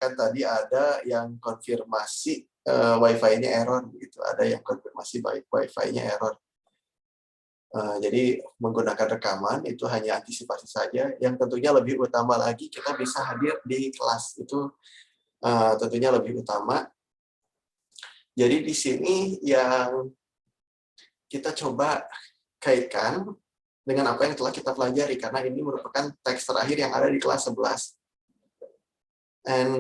kan tadi ada yang konfirmasi Wi-Fi-nya error, gitu. Ada yang konfirmasi Wi-Fi-nya error. Jadi menggunakan rekaman itu hanya antisipasi saja. Yang tentunya lebih utama lagi kita bisa hadir di kelas, itu tentunya lebih utama. Jadi di sini yang kita coba kaitkan dengan apa yang telah kita pelajari, karena ini merupakan teks terakhir yang ada di kelas 11. And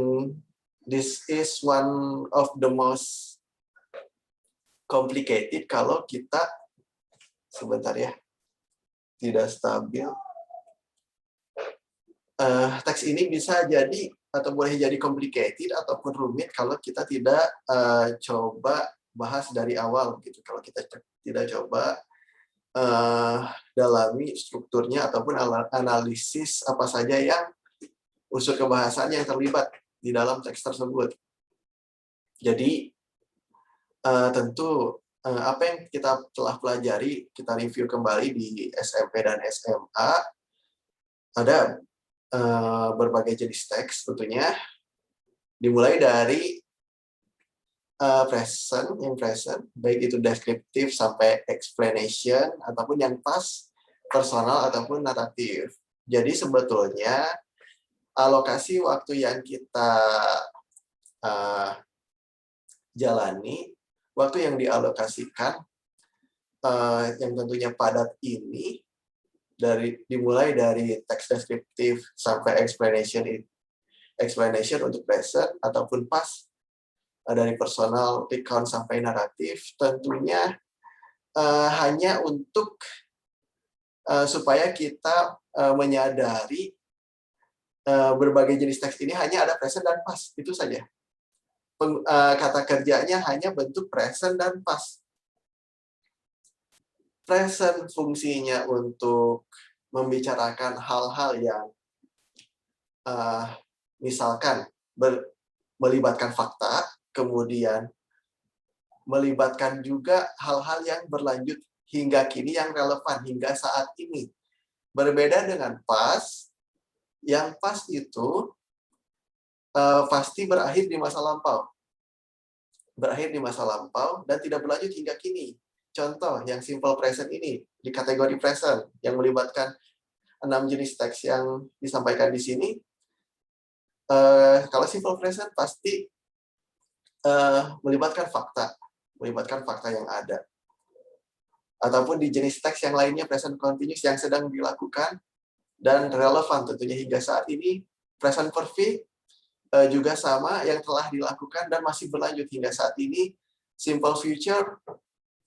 this is one of the most complicated kalau kita, sebentar ya, tidak stabil. Teks ini bisa jadi atau boleh jadi complicated ataupun rumit kalau kita tidak coba bahas dari awal, gitu. Kalau kita tidak coba dalami strukturnya ataupun analisis apa saja yang unsur kebahasaan yang terlibat di dalam teks tersebut. Jadi tentu apa yang kita telah pelajari, kita review kembali di SMP dan SMA, ada berbagai jenis teks tentunya, dimulai dari present, yang present, baik itu deskriptif sampai explanation, ataupun yang past, personal, ataupun naratif. Jadi sebetulnya alokasi waktu yang kita jalani, waktu yang dialokasikan, yang tentunya padat ini, dimulai dari teks deskriptif sampai explanation untuk present, ataupun past, dari personal, recount, sampai naratif, tentunya hanya untuk supaya kita menyadari berbagai jenis teks ini hanya ada present dan past, itu saja. Kata kerjanya hanya bentuk present dan past. Present fungsinya untuk membicarakan hal-hal yang misalkan melibatkan fakta, kemudian melibatkan juga hal-hal yang berlanjut hingga kini yang relevan hingga saat ini. Berbeda dengan past, yang past itu pasti berakhir di masa lampau. Berakhir di masa lampau dan tidak berlanjut hingga kini. Contoh, yang simple present ini, di kategori present, yang melibatkan 6 jenis teks yang disampaikan di sini, kalau simple present pasti melibatkan fakta yang ada. Ataupun di jenis teks yang lainnya, present continuous yang sedang dilakukan, dan relevan tentunya hingga saat ini. Present perfect juga sama, yang telah dilakukan dan masih berlanjut hingga saat ini. Simple future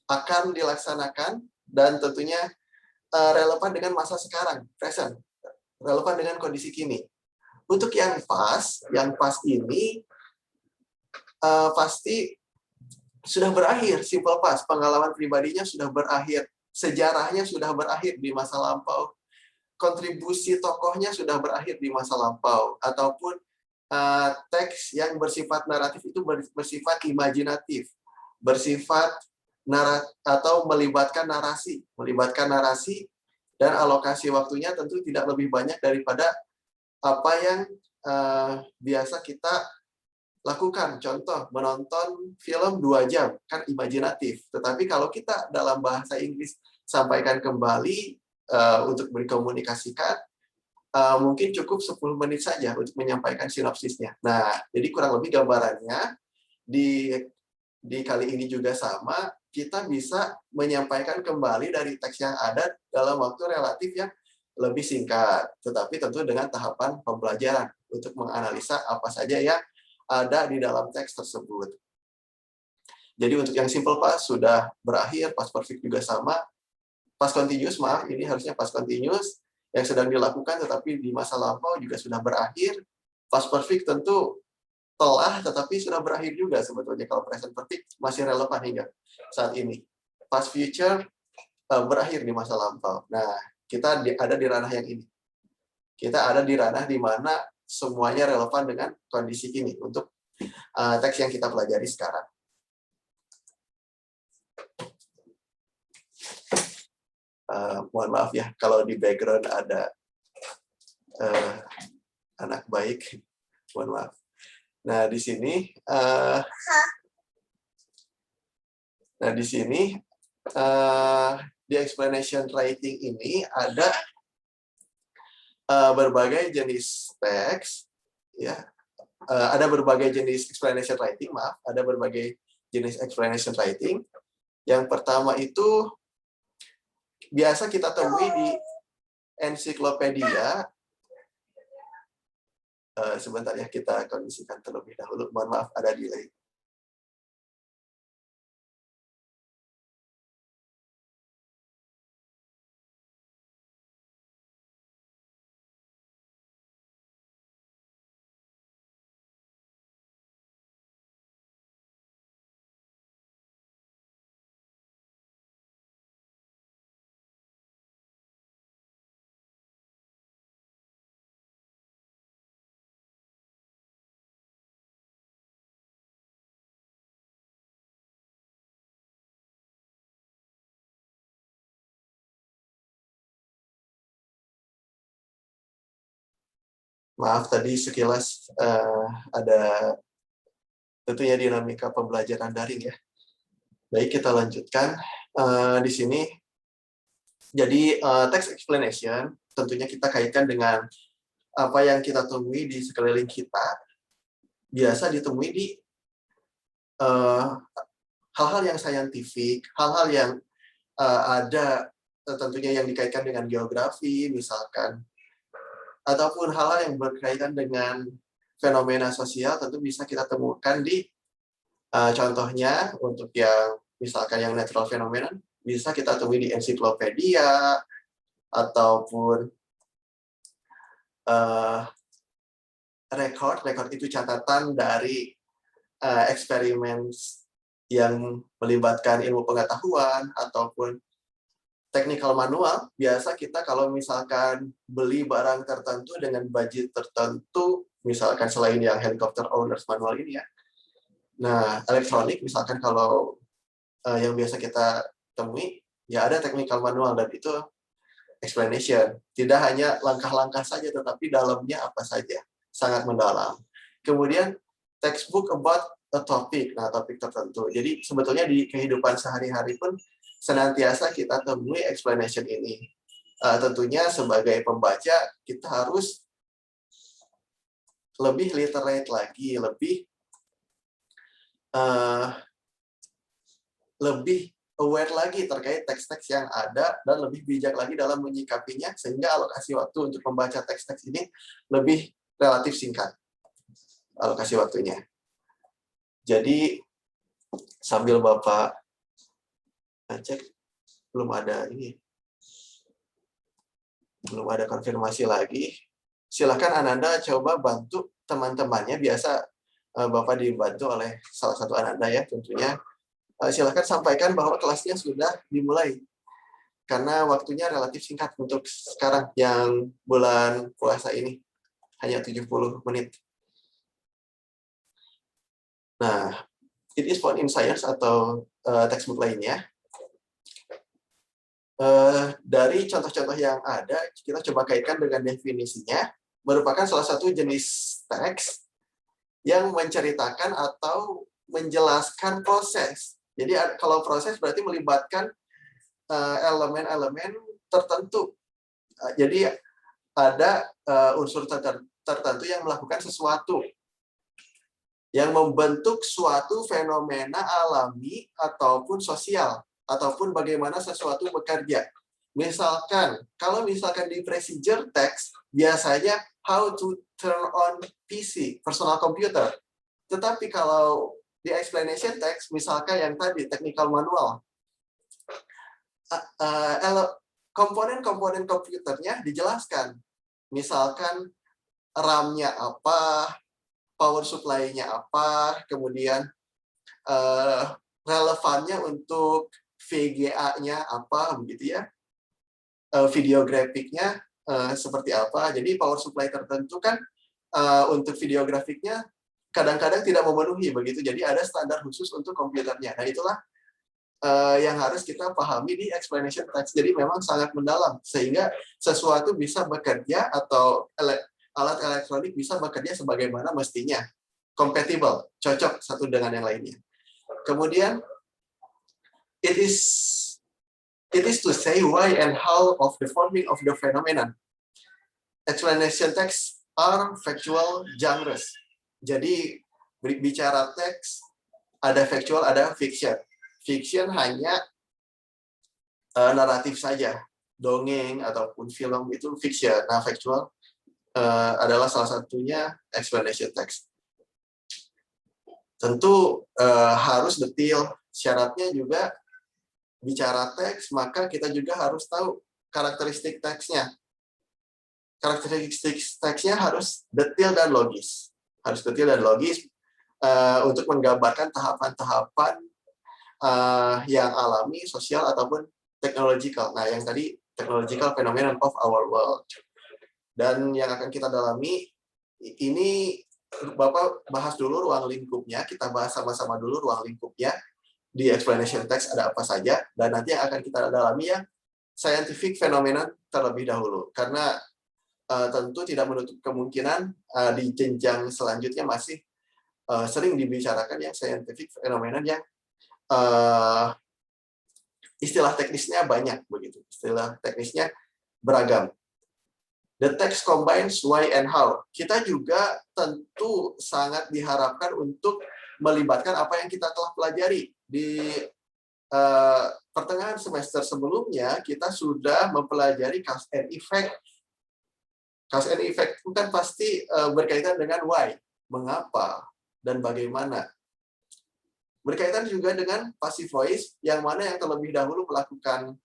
akan dilaksanakan dan tentunya relevan dengan masa sekarang, present, relevan dengan kondisi kini. Untuk yang past ini pasti sudah berakhir, simple past, pengalaman pribadinya sudah berakhir, sejarahnya sudah berakhir di masa lampau, kontribusi tokohnya sudah berakhir di masa lampau, ataupun teks yang bersifat naratif itu bersifat imajinatif, bersifat atau melibatkan narasi, dan alokasi waktunya tentu tidak lebih banyak daripada apa yang biasa kita lakukan. Contoh, menonton film 2 jam, kan imajinatif. Tetapi kalau kita dalam bahasa Inggris sampaikan kembali untuk berkomunikasikan, mungkin cukup 10 menit saja untuk menyampaikan sinopsisnya. Nah, jadi kurang lebih gambarannya di kali ini juga sama, kita bisa menyampaikan kembali dari teks yang ada dalam waktu relatif yang lebih singkat, tetapi tentu dengan tahapan pembelajaran untuk menganalisa apa saja yang ada di dalam teks tersebut. Jadi untuk yang simple past sudah berakhir, past perfect juga sama. Past continuous, maaf, ini harusnya past continuous yang sedang dilakukan tetapi di masa lampau juga sudah berakhir. Past perfect tentu telah tetapi sudah berakhir juga sebetulnya, kalau present perfect masih relevan hingga saat ini. Past future berakhir di masa lampau. Nah, kita ada di ranah yang ini. Kita ada di ranah di mana semuanya relevan dengan kondisi ini untuk teks yang kita pelajari sekarang. Mohon maaf ya, kalau di background ada anak baik, mohon maaf. Nah, di sini di explanation writing ini ada berbagai jenis teks, ya. Ada berbagai jenis explanation writing, maaf, ada berbagai jenis explanation writing. Yang pertama itu biasa kita temui di ensiklopedia. Sebentar ya, kita kondisikan terlebih dahulu. Mohon maaf, ada delay. Maaf, tadi sekilas ada tentunya dinamika pembelajaran daring ya. Baik, kita lanjutkan. Di sini, jadi text explanation tentunya kita kaitkan dengan apa yang kita temui di sekeliling kita. Biasa ditemui di hal-hal yang saintifik, hal-hal yang ada tentunya yang dikaitkan dengan geografi, misalkan, ataupun hal-hal yang berkaitan dengan fenomena sosial, tentu bisa kita temukan di contohnya untuk yang misalkan yang natural phenomenon, bisa kita temui di ensiklopedia, ataupun record itu catatan dari eksperimen yang melibatkan ilmu pengetahuan, ataupun technical manual. Biasa kita kalau misalkan beli barang tertentu dengan budget tertentu, misalkan selain yang helicopter owners manual ini ya. Nah, elektronik misalkan kalau yang biasa kita temui, ya ada technical manual, dan itu explanation. Tidak hanya langkah-langkah saja, tetapi dalamnya apa saja. Sangat mendalam. Kemudian, textbook about a topic, nah topik tertentu. Jadi sebetulnya di kehidupan sehari-hari pun senantiasa kita temui explanation ini. Tentunya sebagai pembaca, kita harus lebih literate lagi, lebih aware lagi terkait teks-teks yang ada, dan lebih bijak lagi dalam menyikapinya, sehingga alokasi waktu untuk membaca teks-teks ini lebih relatif singkat, alokasi waktunya. Jadi, sambil Bapak cek, belum ada konfirmasi lagi. Silakan Ananda coba bantu teman-temannya. Biasa Bapak dibantu oleh salah satu Ananda ya tentunya. Silakan sampaikan bahwa kelasnya sudah dimulai. Karena waktunya relatif singkat untuk sekarang yang bulan puasa ini. Hanya 70 menit. Nah, it is found in science atau textbook lainnya. Dari contoh-contoh yang ada, kita coba kaitkan dengan definisinya, merupakan salah satu jenis teks yang menceritakan atau menjelaskan proses. Jadi kalau proses berarti melibatkan elemen-elemen tertentu. Jadi ada unsur tertentu yang melakukan sesuatu, yang membentuk suatu fenomena alami ataupun sosial, ataupun bagaimana sesuatu bekerja. Misalkan, kalau misalkan di procedure text, biasanya how to turn on PC, personal computer. Tetapi kalau di explanation text, misalkan yang tadi, technical manual, komponen-komponen komputernya dijelaskan. Misalkan RAM-nya apa, power supply-nya apa, kemudian relevannya untuk VGA-nya apa, begitu ya. Video grafiknya seperti apa. Jadi power supply tertentu kan untuk video grafiknya kadang-kadang tidak memenuhi begitu. Jadi ada standar khusus untuk komputernya. Nah, itulah yang harus kita pahami di explanation text. Jadi memang sangat mendalam sehingga sesuatu bisa bekerja atau alat elektronik bisa bekerja sebagaimana mestinya. compatible, cocok satu dengan yang lainnya. Kemudian, it is to say why and how of the forming of the phenomenon. Explanation texts are factual genres. Jadi, bicara teks, ada factual, ada fiction. Fiction hanya naratif saja. Dongeng ataupun film itu fiction. Nah, factual adalah salah satunya explanation text. Tentu harus detail. Syaratnya juga bicara teks, maka kita juga harus tahu karakteristik teksnya. Karakteristik teksnya harus detail dan logis. Harus detail dan logis untuk menggambarkan tahapan-tahapan yang alami, sosial, ataupun technological. Nah, yang tadi technological phenomenon of our world. Dan yang akan kita dalami, ini Bapak bahas dulu ruang lingkupnya, kita bahas sama-sama dulu ruang lingkupnya, di explanation text ada apa saja, dan nanti yang akan kita dalami ya, scientific phenomenon terlebih dahulu. Karena tentu tidak menutup kemungkinan di jenjang selanjutnya masih sering dibicarakan yang scientific phenomenon yang istilah teknisnya banyak, begitu. Istilah teknisnya beragam. The text combines why and how. Kita juga tentu sangat diharapkan untuk melibatkan apa yang kita telah pelajari. Di pertengahan semester sebelumnya, kita sudah mempelajari cause and effect. Cause and effect itu kan pasti berkaitan dengan why, mengapa, dan bagaimana. Berkaitan juga dengan passive voice, yang mana yang terlebih dahulu melakukan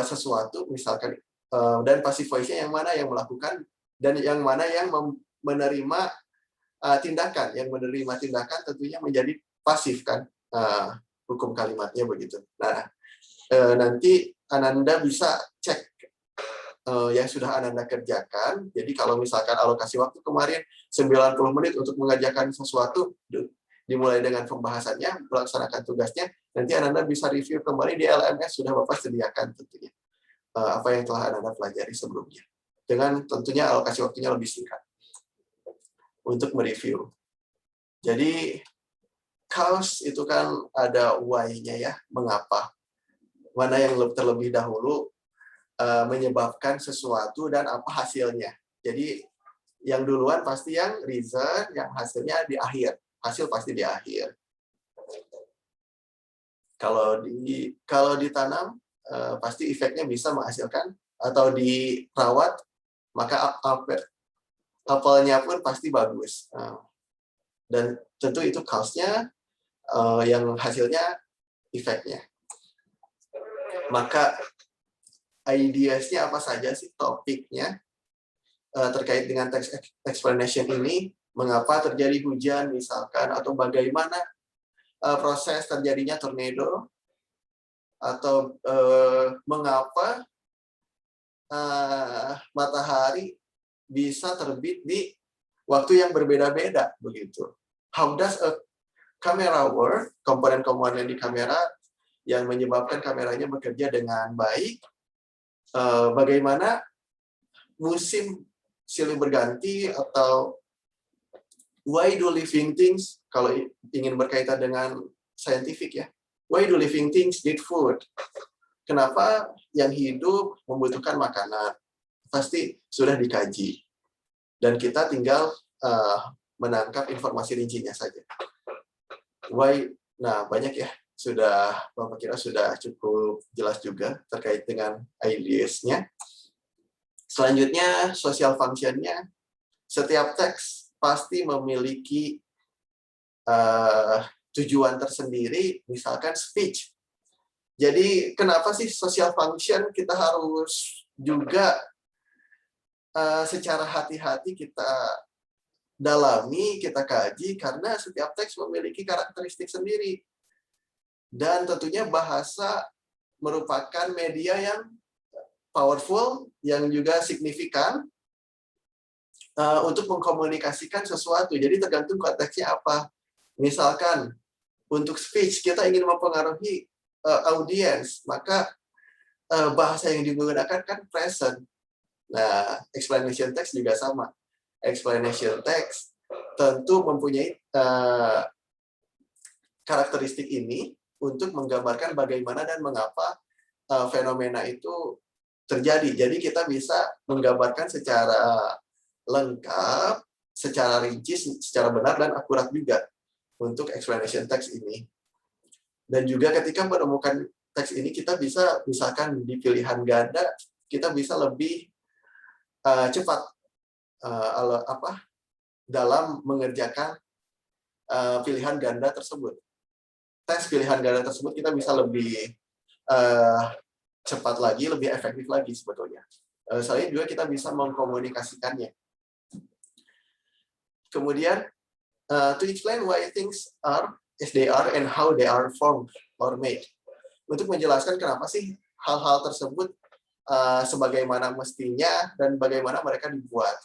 sesuatu, misalkan, dan passive voice-nya yang mana yang melakukan, dan yang mana yang menerima tindakan. Yang menerima tindakan tentunya menjadi pasif, kan, hukum kalimatnya begitu. Nah, nanti Ananda bisa cek yang sudah Ananda kerjakan. Jadi kalau misalkan alokasi waktu kemarin 90 menit untuk mengerjakan sesuatu, dimulai dengan pembahasannya, melaksanakan tugasnya, nanti Ananda bisa review kembali di LMS, sudah Bapak sediakan tentunya apa yang telah Ananda pelajari sebelumnya. Dengan tentunya alokasi waktunya lebih singkat untuk mereview. Jadi, cause itu kan ada why-nya ya, mengapa. Mana yang terlebih dahulu menyebabkan sesuatu dan apa hasilnya. Jadi, yang duluan pasti yang reason, yang hasilnya di akhir. Hasil pasti di akhir. Kalau ditanam, pasti efeknya bisa menghasilkan, atau dirawat, maka apelnya pun pasti bagus. Dan tentu itu cause-nya, yang hasilnya efeknya. Maka ideas-nya apa saja sih, topiknya terkait dengan text explanation ini, mengapa terjadi hujan misalkan, atau bagaimana proses terjadinya tornado, atau mengapa matahari bisa terbit di waktu yang berbeda-beda, begitu. How does a camera work? Komponen-komponen di kamera yang menyebabkan kameranya bekerja dengan baik. Bagaimana musim silih berganti, atau why do living things, kalau ingin berkaitan dengan scientific ya, why do living things need food? Kenapa yang hidup membutuhkan makanan? Pasti sudah dikaji. Dan kita tinggal menangkap informasi rincinya saja. Why? Nah, banyak ya. Bapak kira sudah cukup jelas juga terkait dengan ideas-nya. Selanjutnya, social function-nya. Setiap teks pasti memiliki tujuan tersendiri, misalkan speech. Jadi, kenapa sih social function kita harus juga secara hati-hati kita dalami, kita kaji, karena setiap teks memiliki karakteristik sendiri. Dan tentunya bahasa merupakan media yang powerful, yang juga signifikan untuk mengkomunikasikan sesuatu. Jadi tergantung konteksnya apa. Misalkan, untuk speech, kita ingin mempengaruhi audiens, maka bahasa yang digunakan kan present. Nah, explanation text juga sama. Explanation text tentu mempunyai karakteristik ini untuk menggambarkan bagaimana dan mengapa fenomena itu terjadi. Jadi kita bisa menggambarkan secara lengkap, secara rinci, secara benar dan akurat juga untuk explanation text ini. Dan juga ketika menemukan teks ini, kita bisa misalkan di pilihan ganda, kita bisa lebih cepat dalam mengerjakan pilihan ganda tersebut. Tes pilihan ganda tersebut kita bisa lebih cepat lagi, lebih efektif lagi sebetulnya. Selain juga kita bisa mengkomunikasikannya. Kemudian, to explain why things are as they are and how they are formed or made. Untuk menjelaskan kenapa sih hal-hal tersebut sebagaimana mestinya dan bagaimana mereka dibuat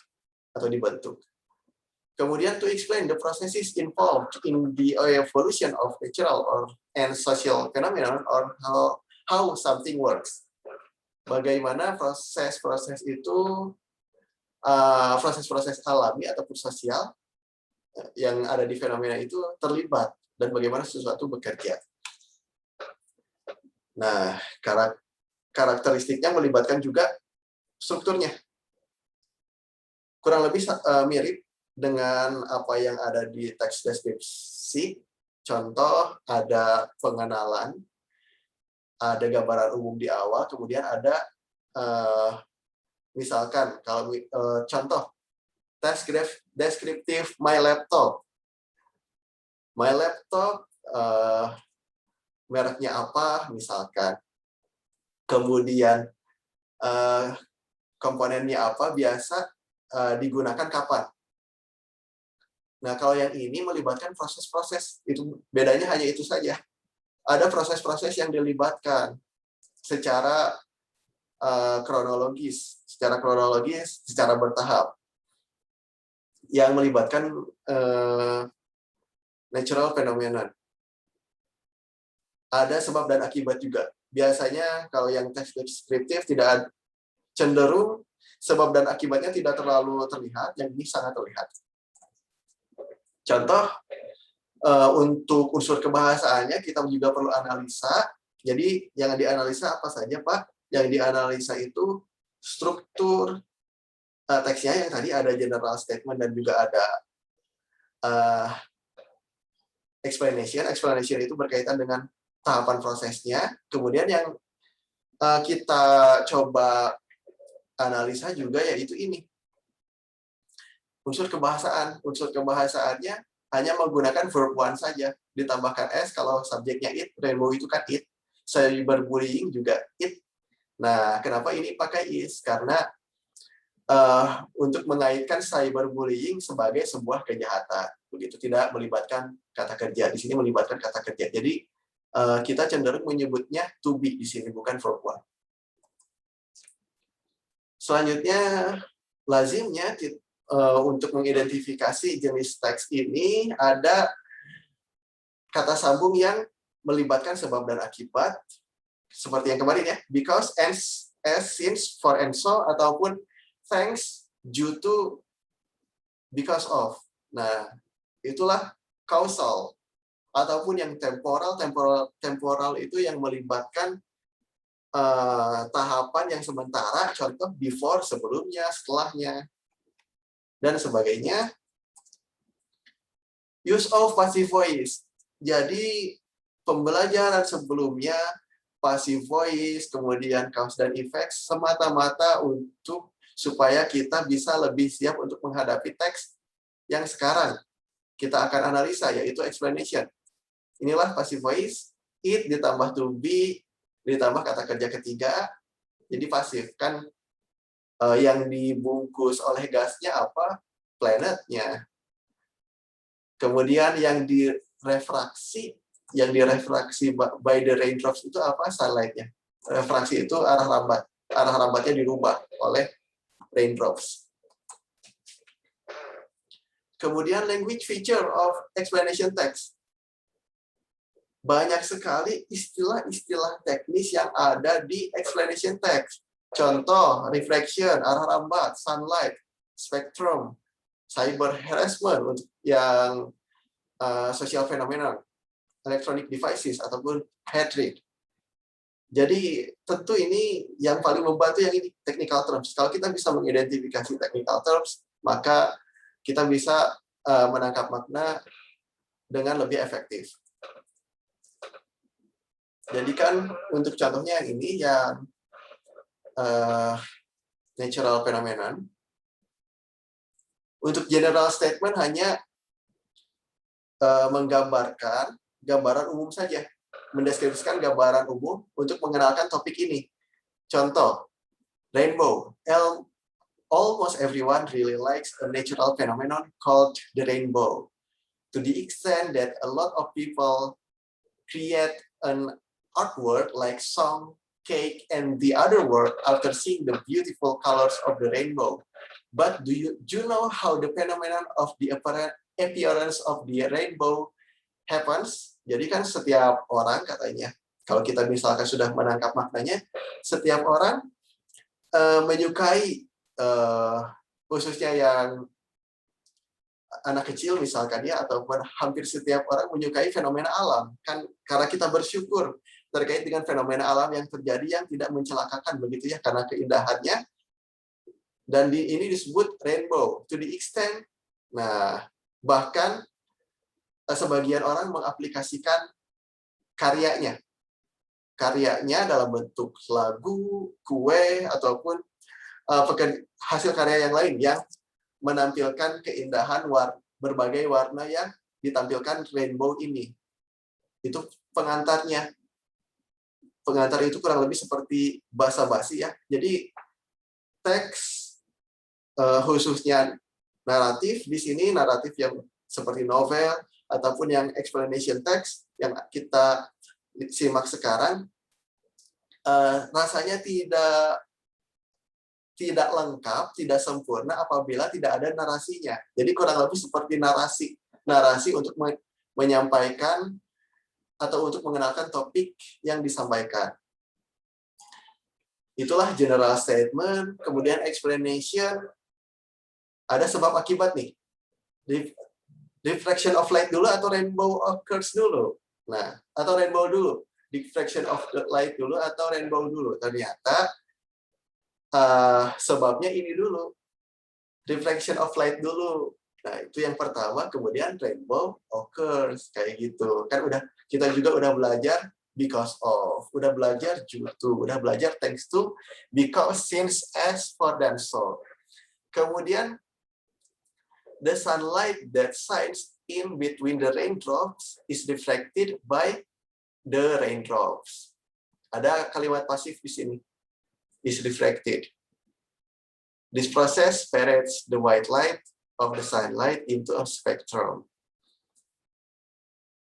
atau dibentuk. Kemudian to explain the processes involved in the evolution of natural and social phenomenon or how something works. Bagaimana proses-proses itu, proses-proses alami ataupun sosial yang ada di fenomena itu terlibat dan bagaimana sesuatu bekerja. Nah, karakteristiknya melibatkan juga strukturnya. Kurang lebih mirip dengan apa yang ada di teks deskripsi. Contoh, ada pengenalan, ada gambaran umum di awal, kemudian ada misalkan kalau contoh deskriptif my laptop. My laptop mereknya apa misalkan. Kemudian komponennya apa, biasa digunakan kapan. Nah, kalau yang ini melibatkan proses-proses, itu bedanya hanya itu saja. Ada proses-proses yang dilibatkan secara kronologis, secara bertahap, yang melibatkan natural phenomenon. Ada sebab dan akibat juga. Biasanya kalau yang teks deskriptif tidak cenderung sebab dan akibatnya tidak terlalu terlihat, yang ini sangat terlihat. Contoh, untuk unsur kebahasaannya kita juga perlu analisa. Jadi yang dianalisa apa saja, Pak? Yang dianalisa itu struktur teksnya yang tadi ada general statement dan juga ada explanation. Explanation itu berkaitan dengan tahapan prosesnya. Kemudian yang kita coba analisa juga yaitu ini. Unsur kebahasaan. Unsur kebahasaannya hanya menggunakan verb one saja. Ditambahkan S kalau subjeknya it, rainbow itu kan it. Cyberbullying juga it. Nah, kenapa ini pakai is? Karena untuk mengaitkan cyberbullying sebagai sebuah kejahatan. Begitu, tidak melibatkan kata kerja. Di sini melibatkan kata kerja. Jadi, kita cenderung menyebutnya to be di sini, bukan verb one. Selanjutnya, lazimnya untuk mengidentifikasi jenis teks ini ada kata sambung yang melibatkan sebab dan akibat, seperti yang kemarin ya, because, as, since, for, and so, ataupun thanks, due to, because of. Nah, itulah causal, ataupun yang temporal itu yang melibatkan tahapan yang sementara, contoh before, sebelumnya, setelahnya, dan sebagainya. Use of passive voice. Jadi, pembelajaran sebelumnya, passive voice, kemudian cause dan effect, semata-mata untuk supaya kita bisa lebih siap untuk menghadapi teks yang sekarang kita akan analisa, yaitu explanation. Inilah passive voice, it ditambah to be, ditambah kata kerja ketiga, jadi pasif. Kan yang dibungkus oleh gasnya apa? Planetnya. Kemudian yang direfraksi by the raindrops itu apa? Sunlight-nya. Refraksi itu arah lambat. Arah lambatnya dirubah oleh raindrops. Kemudian language feature of explanation text. Banyak sekali istilah-istilah teknis yang ada di explanation text. Contoh, reflection, arah lambat, sunlight, spectrum. cyber harassment untuk yang social phenomenon, electronic devices ataupun hatred. Jadi tentu ini yang paling membantu yang ini technical terms. Kalau kita bisa mengidentifikasi technical terms, maka kita bisa menangkap makna dengan lebih efektif. Jadi kan untuk contohnya yang ini yang natural phenomenon. Untuk general statement hanya menggambarkan gambaran umum saja, mendeskripsikan gambaran umum untuk mengenalkan topik ini. Contoh, rainbow. Almost everyone really likes a natural phenomenon called the rainbow, to the extent that a lot of people create an artwork like song, cake, and the other work after seeing the beautiful colors of the rainbow. But do you know how the phenomenon of the appearance of the rainbow happens? Jadi kan setiap orang katanya, kalau kita misalkan sudah menangkap maknanya, setiap orang menyukai, khususnya yang anak kecil misalkan ya, ataupun hampir setiap orang menyukai fenomena alam. Kan karena kita bersyukur terkait dengan fenomena alam yang terjadi yang tidak mencelakakan begitu ya, karena keindahannya. Dan ini disebut rainbow, to the extent. Nah, bahkan sebagian orang mengaplikasikan karyanya dalam bentuk lagu, kue, ataupun hasil karya yang lain yang menampilkan keindahan berbagai warna yang ditampilkan rainbow ini. Itu pengantarnya. Pengantar itu kurang lebih seperti basa-basi ya. Jadi teks khususnya naratif, di sini naratif yang seperti novel ataupun yang explanation text yang kita simak sekarang, rasanya tidak lengkap, tidak sempurna apabila tidak ada narasinya. Jadi kurang lebih seperti narasi untuk menyampaikan atau untuk mengenalkan topik yang disampaikan. Itulah general statement, kemudian explanation. Ada sebab akibat nih. Diffraction of light dulu atau rainbow occurs dulu. Nah, atau rainbow dulu. Diffraction of the light dulu atau rainbow dulu. Ternyata sebabnya ini dulu. Reflection of light dulu. Nah, itu yang pertama, kemudian rainbow occurs kayak gitu. Kan kita juga udah belajar because of, udah belajar due to, udah belajar thanks to, because, since, as, for, dan so. Kemudian the sunlight that shines in between the raindrops is reflected by the raindrops. Ada kalimat pasif di sini. Is reflected. This process spreads the white light of the sunlight into a spectrum.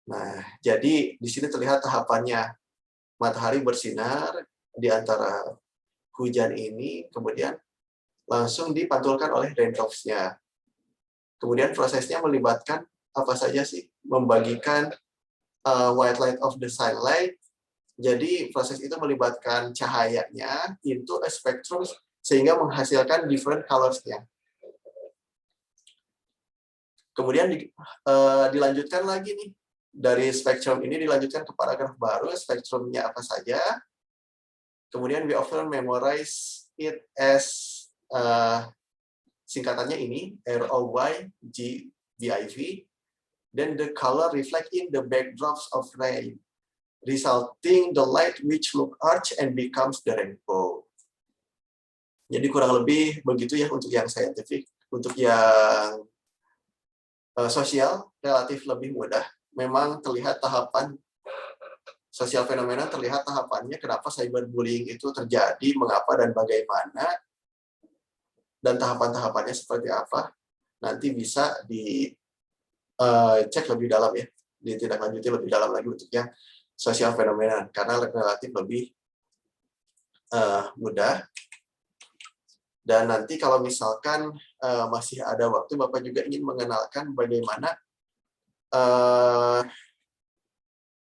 Nah, jadi di sini terlihat tahapannya. Matahari bersinar di antara hujan ini, kemudian langsung dipantulkan oleh raindrops-nya. Kemudian prosesnya melibatkan apa saja sih? Membagikan white light of the sunlight. Jadi proses itu melibatkan cahayanya into a spectrum sehingga menghasilkan different colors-nya. Kemudian dilanjutkan lagi nih. Dari spektrum ini dilanjutkan ke paragraf baru, spektrumnya apa saja. Kemudian we often memorize it as singkatannya ini, ROYGVIV. Then the color reflect in the backdrops of rain, resulting the light which look arch and becomes the rainbow. Jadi kurang lebih begitu ya untuk yang scientific. Untuk yang sosial relatif lebih mudah. Memang terlihat tahapan sosial fenomena, terlihat tahapannya kenapa cyberbullying itu terjadi, mengapa dan bagaimana, dan tahapan-tahapannya seperti apa. Nanti bisa dicek lebih dalam ya, ditindaklanjuti lebih dalam lagi untuk yang sosial fenomena karena relatif lebih mudah. Dan nanti kalau misalkan masih ada waktu, Bapak juga ingin mengenalkan bagaimana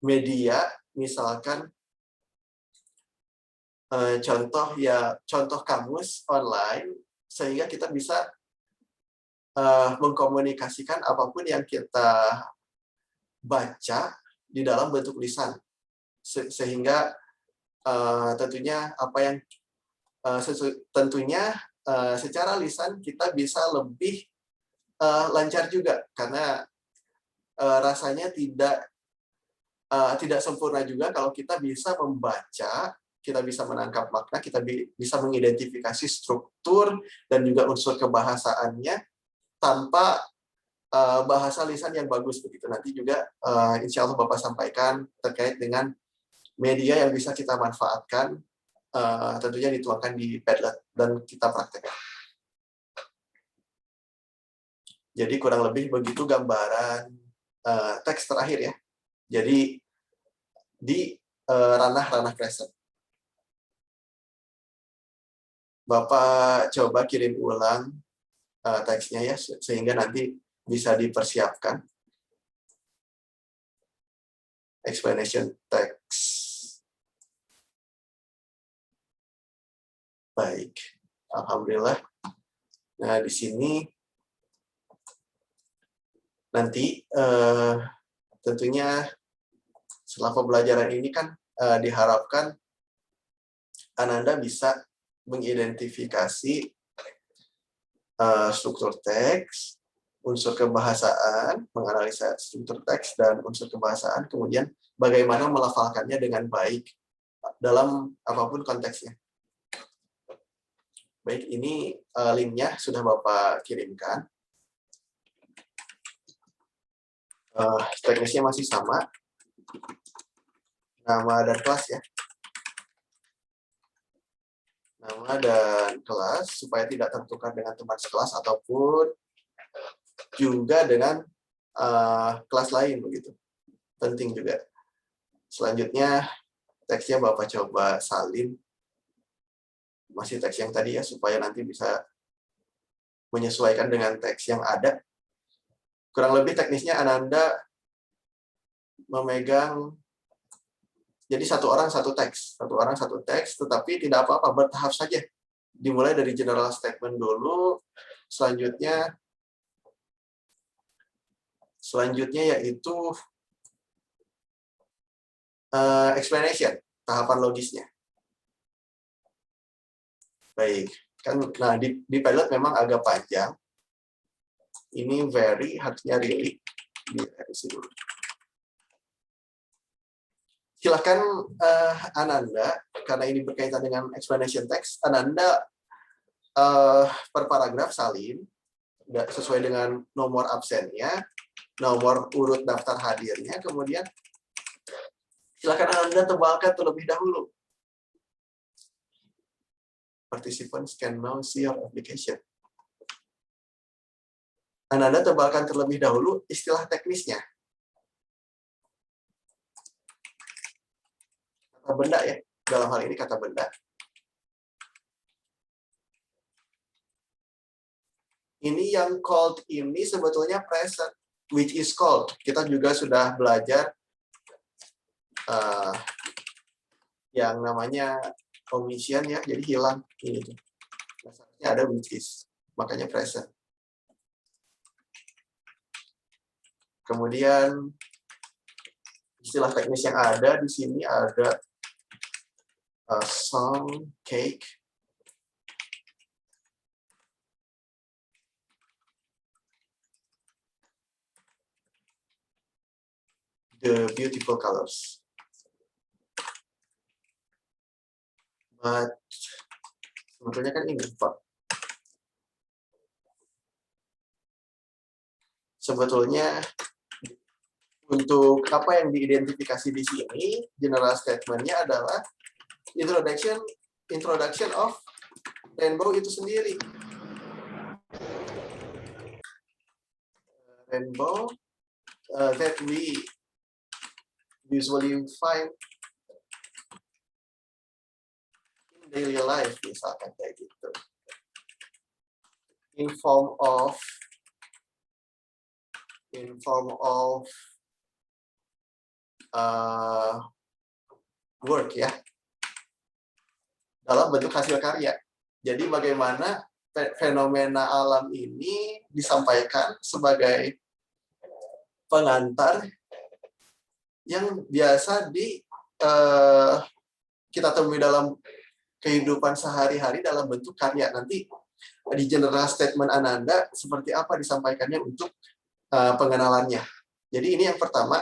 media, misalkan contoh kamus online, sehingga kita bisa mengkomunikasikan apapun yang kita baca di dalam bentuk lisan, sehingga tentunya secara lisan kita bisa lebih lancar juga, karena rasanya tidak sempurna juga kalau kita bisa membaca, kita bisa menangkap makna, kita bisa mengidentifikasi struktur dan juga unsur kebahasaannya tanpa bahasa lisan yang bagus begitu. Nanti juga insya Allah Bapak sampaikan terkait dengan media yang bisa kita manfaatkan, tentunya dituangkan di Padlet dan kita praktekkan. Jadi kurang lebih begitu gambaran teks terakhir ya. Jadi di ranah-ranah present. Bapak coba kirim ulang teksnya ya, sehingga nanti bisa dipersiapkan. Explanation text. Baik, alhamdulillah. Nah, di sini nanti tentunya setelah pembelajaran ini kan diharapkan Ananda bisa mengidentifikasi struktur teks, unsur kebahasaan, menganalisa struktur teks dan unsur kebahasaan, kemudian bagaimana melafalkannya dengan baik dalam apapun konteksnya. Baik, ini linknya sudah Bapak kirimkan. Teknisnya masih sama. Nama dan kelas ya. Nama dan kelas supaya tidak tertukar dengan teman sekelas ataupun juga dengan kelas lain begitu. Penting juga. Selanjutnya teksnya Bapak coba salin. Masih teks yang tadi ya, supaya nanti bisa menyesuaikan dengan teks yang ada. Kurang lebih teknisnya Ananda memegang, jadi satu orang satu teks, tetapi tidak apa-apa, bertahap saja. Dimulai dari general statement dulu, selanjutnya yaitu explanation, tahapan logisnya. Baik, kan, nah di Padlet memang agak panjang. Ini very, harusnya really. Direvisi dulu. Silakan Ananda, karena ini berkaitan dengan explanation text, Ananda per paragraf salin, sesuai dengan nomor absennya, nomor urut daftar hadirnya, kemudian silakan Ananda tebalkan terlebih dahulu. Participants can now see your application. Ananda tebalkan terlebih dahulu istilah teknisnya. Kata benda ya, dalam hal ini kata benda. Ini yang called ini sebetulnya present, which is called. Kita juga sudah belajar yang namanya omission ya, jadi hilang ini. Dasarnya ada which is, makanya present. Kemudian istilah teknis yang ada di sini ada song, cake, the beautiful colors. But sebetulnya kan ini, Pak. Sebetulnya untuk apa yang diidentifikasi di sini, general statement-nya adalah introduction of rainbow itu sendiri. Rainbow that we usually find in daily life, misalkan kayak gitu. In form of work ya, dalam bentuk hasil karya. Jadi bagaimana fenomena alam ini disampaikan sebagai pengantar yang biasa kita temui dalam kehidupan sehari-hari dalam bentuk karya. Nanti di general statement Ananda seperti apa disampaikannya untuk pengenalannya. Jadi ini yang pertama,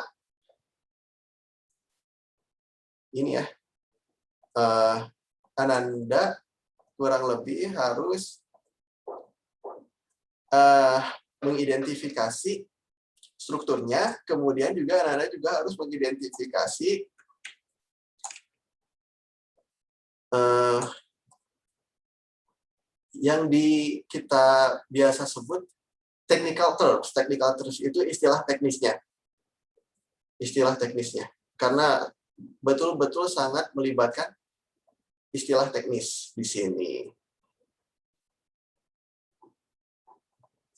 ini ya, Ananda kurang lebih harus mengidentifikasi strukturnya, kemudian juga Ananda juga harus mengidentifikasi yang kita biasa sebut technical terms. Technical terms itu istilah teknisnya. Istilah teknisnya. Karena betul-betul sangat melibatkan istilah teknis di sini.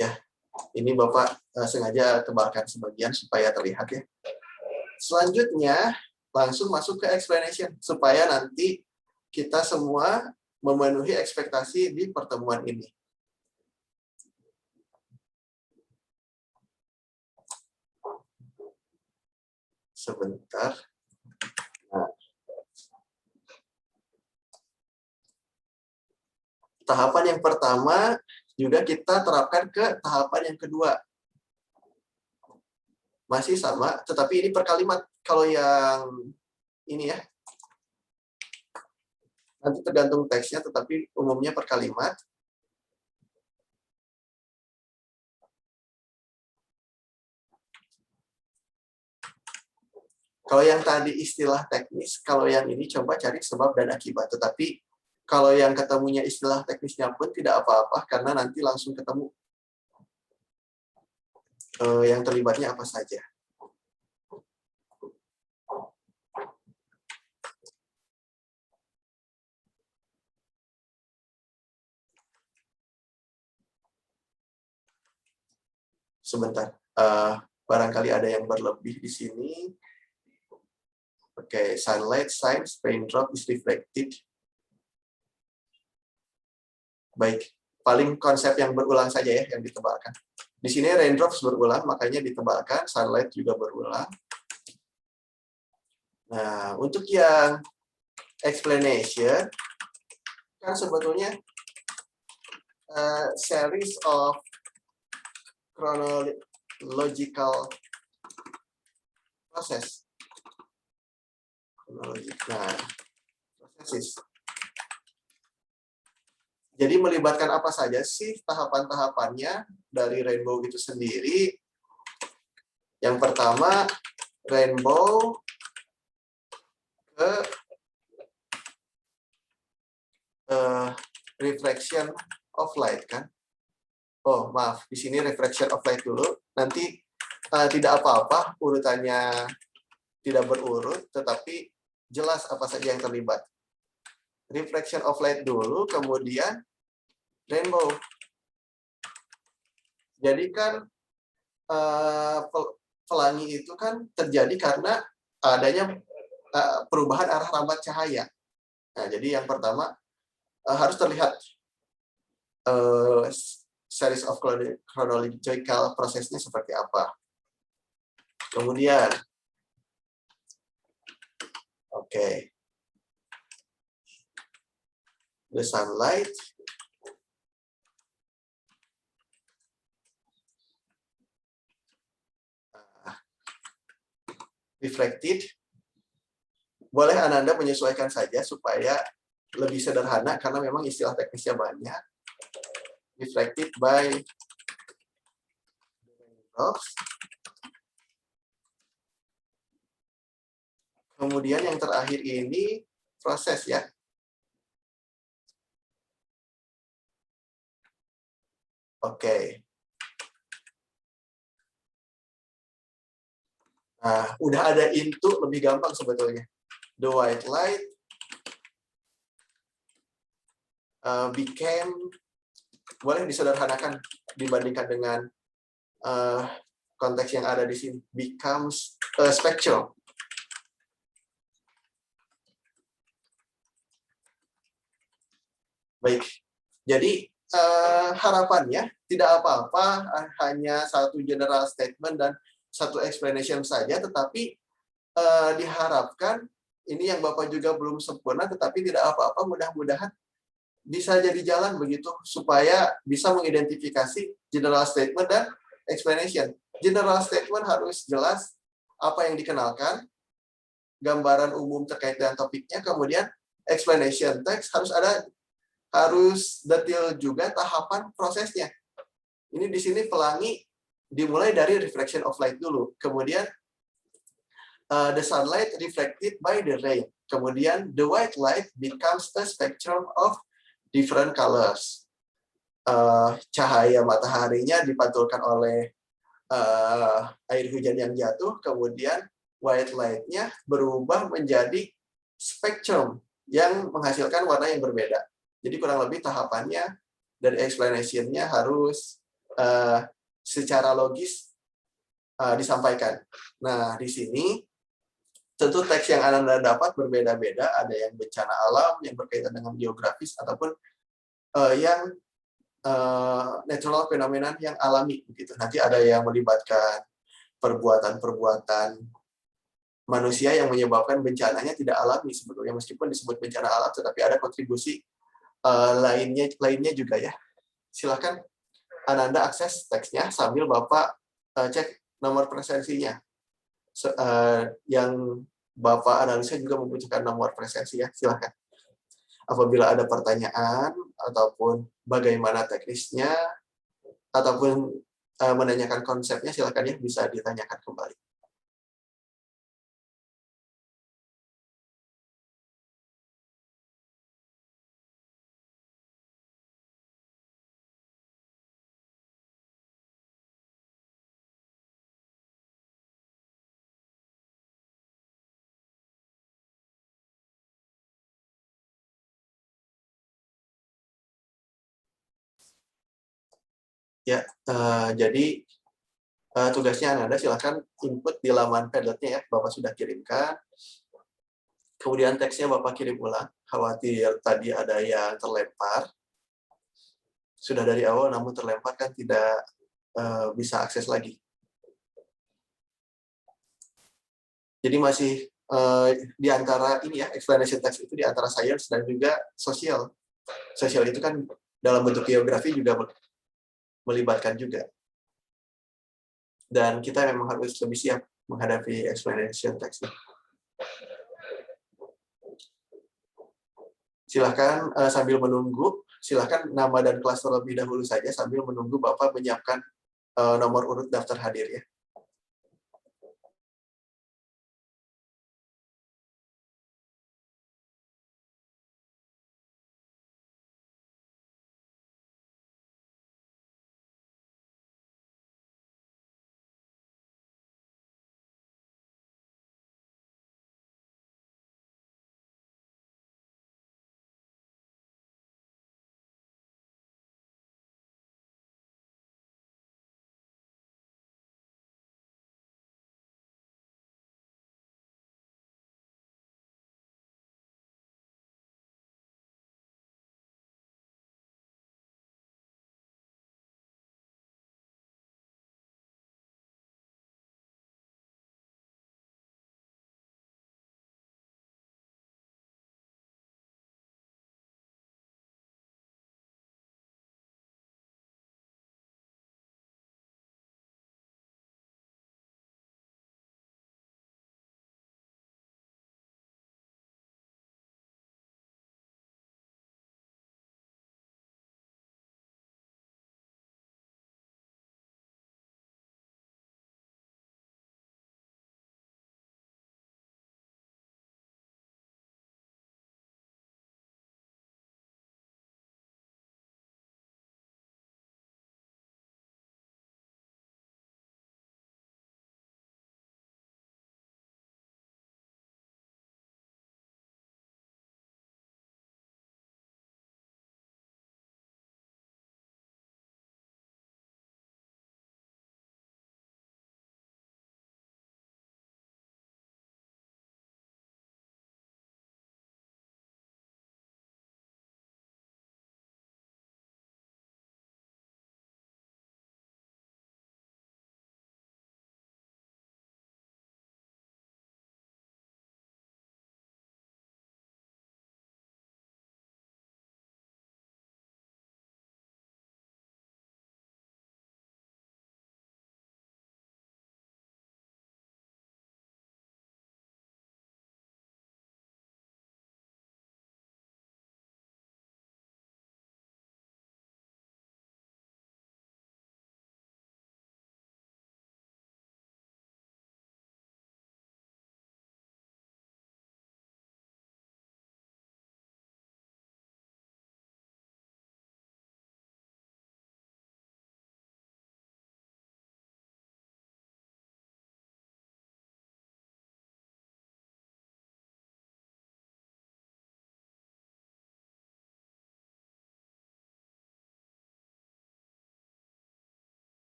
Ya, ini Bapak sengaja tebalkan sebagian supaya terlihat ya. Selanjutnya, langsung masuk ke explanation supaya nanti kita semua memenuhi ekspektasi di pertemuan ini. Sebentar. Nah. Tahapan yang pertama juga kita terapkan ke tahapan yang kedua. Masih sama, tetapi ini per kalimat. Kalau yang ini ya, nanti tergantung teksnya, tetapi umumnya per kalimat. Kalau yang tadi istilah teknis, kalau yang ini coba cari sebab dan akibat. Tetapi kalau yang ketemunya istilah teknisnya pun tidak apa-apa, karena nanti langsung ketemu yang terlibatnya apa saja. Sebentar, barangkali ada yang berlebih di sini. Oke, sunlight shines, raindrop is reflected. Baik, paling konsep yang berulang saja ya yang ditebalkan. Di sini raindrops berulang, makanya ditebalkan. Sunlight juga berulang. Nah, untuk yang explanation, kan sebetulnya series of chronological process. Nah, prosesis. Jadi melibatkan apa saja sih tahapan-tahapannya dari rainbow itu sendiri? Yang pertama, rainbow ke reflection of light kan? Oh maaf, di sini reflection of light dulu. Nanti tidak apa-apa urutannya tidak berurut, tetapi jelas apa saja yang terlibat. Reflection of light dulu, kemudian rainbow. Jadi kan pelangi itu kan terjadi karena adanya perubahan arah rambat cahaya. Nah, jadi yang pertama harus terlihat series of chronological prosesnya seperti apa. Kemudian, oke. The sunlight reflected. Boleh Ananda menyesuaikan saja supaya lebih sederhana karena memang istilah teknisnya banyak. Reflected by raindrops. Kemudian yang terakhir ini proses ya. Oke. Nah, udah ada into lebih gampang sebetulnya. The white light became, boleh disederhanakan dibandingkan dengan konteks yang ada di sini, becomes spectral. Baik, jadi harapannya tidak apa-apa hanya satu general statement dan satu explanation saja, tetapi diharapkan ini yang Bapak juga belum sempurna, tetapi tidak apa-apa, mudah-mudahan bisa jadi jalan begitu supaya bisa mengidentifikasi general statement dan explanation. General statement harus jelas apa yang dikenalkan, gambaran umum terkait dengan topiknya, kemudian explanation text harus detail juga tahapan prosesnya. Ini di sini pelangi dimulai dari reflection of light dulu, kemudian the sunlight reflected by the rain, kemudian the white light becomes a spectrum of different colors. Cahaya mataharinya dipantulkan oleh air hujan yang jatuh, kemudian white light-nya berubah menjadi spektrum yang menghasilkan warna yang berbeda. Jadi kurang lebih tahapannya dari explanation-nya harus secara logis disampaikan. Nah, di sini tentu teks yang Anda dapat berbeda-beda, ada yang bencana alam, yang berkaitan dengan geografis, ataupun yang natural phenomenon yang alami begitu. Nanti ada yang melibatkan perbuatan-perbuatan manusia yang menyebabkan bencananya tidak alami sebetulnya, meskipun disebut bencana alam, tetapi ada kontribusi lainnya juga ya. Silakan Ananda akses teksnya sambil Bapak cek nomor presensinya. Yang Bapak analisa juga membutuhkan nomor presensi ya. Silakan. Apabila ada pertanyaan ataupun bagaimana teknisnya ataupun menanyakan konsepnya, silakan ya, bisa ditanyakan kembali. Ya, jadi tugasnya Anda silakan input di laman Padlet-nya ya, Bapak sudah kirimkan. Kemudian teksnya Bapak kirim ulang. Khawatir tadi ada yang terlempar. Sudah dari awal namun terlempar kan tidak bisa akses lagi. Jadi masih di antara ini ya, explanation text itu di antara science dan juga sosial. Sosial itu kan dalam bentuk geografi juga melibatkan juga. Dan kita memang harus lebih siap menghadapi explanation text. Silahkan sambil menunggu, silahkan nama dan kelas terlebih dahulu saja sambil menunggu Bapak menyiapkan nomor urut daftar hadir ya.